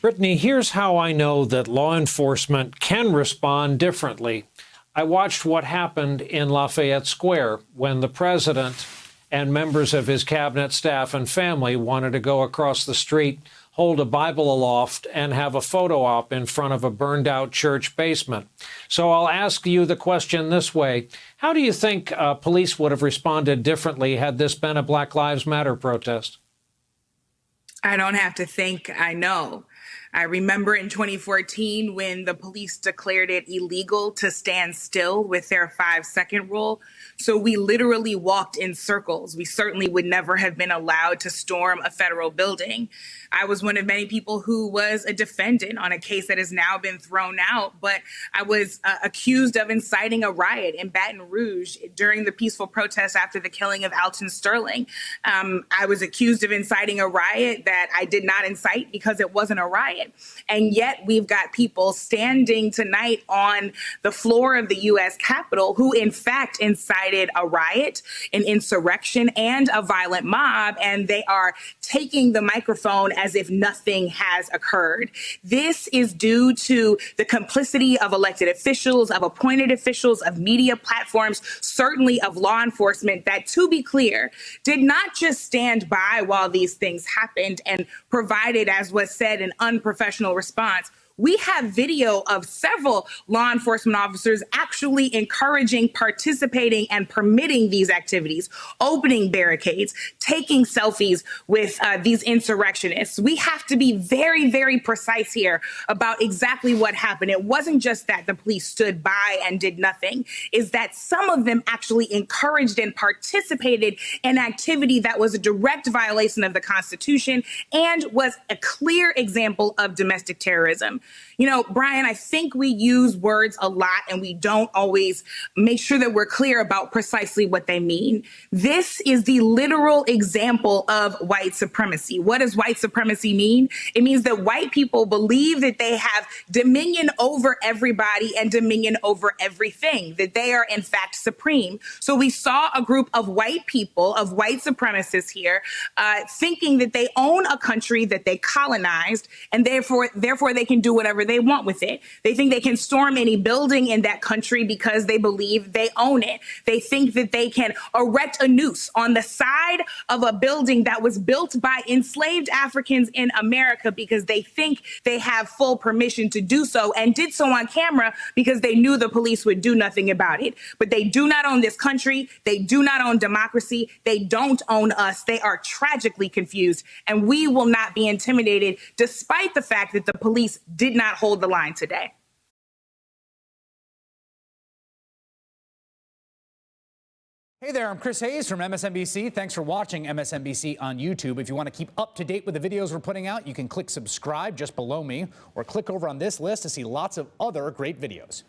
Brittany, here's how I know that law enforcement can respond differently. I watched what happened in Lafayette Square when the president and members of his cabinet staff and family wanted to go across the street, hold a Bible aloft, and have a photo op in front of a burned-out church basement. So I'll ask you the question this way. How do you think police would have responded differently had this been a Black Lives Matter protest? I don't have to think, I know. I remember in 2014 when the police declared it illegal to stand still with their 5-second rule. So we literally walked in circles. We certainly would never have been allowed to storm a federal building. I was one of many people who was a defendant on a case that has now been thrown out, but I was accused of inciting a riot in Baton Rouge during the peaceful protest after the killing of Alton Sterling. I was accused of inciting a riot that I did not incite because it wasn't a riot. And yet we've got people standing tonight on the floor of the U.S. Capitol who, in fact, incited a riot, an insurrection, and a violent mob, and they are taking the microphone as if nothing has occurred. This is due to the complicity of elected officials, of appointed officials, of media platforms, certainly of law enforcement that, to be clear, did not just stand by while these things happened and provided, as was said, an unprofessional response. We have video of several law enforcement officers actually encouraging, participating, and permitting these activities, opening barricades, taking selfies with these insurrectionists. We have to be very, very precise here about exactly what happened. It wasn't just that the police stood by and did nothing, is that some of them actually encouraged and participated in activity that was a direct violation of the Constitution and was a clear example of domestic terrorism. You know, Brian, I think we use words a lot and we don't always make sure that we're clear about precisely what they mean. This is the literal example of white supremacy. What does white supremacy mean? It means that white people believe that they have dominion over everybody and dominion over everything, that they are in fact supreme. So we saw a group of white people, of white supremacists here, thinking that they own a country that they colonized, and therefore they can do whatever they want with it. They think they can storm any building in that country because they believe they own it. They think that they can erect a noose on the side of a building that was built by enslaved Africans in America because they think they have full permission to do so, and did so on camera because they knew the police would do nothing about it. But they do not own this country. They do not own democracy. They don't own us. They are tragically confused, and we will not be intimidated despite the fact that the police did not hold the line today. Hey there, I'm Chris Hayes from MSNBC. Thanks for watching MSNBC on YouTube. If you want to keep up to date with the videos we're putting out, you can click subscribe just below me or click over on this list to see lots of other great videos.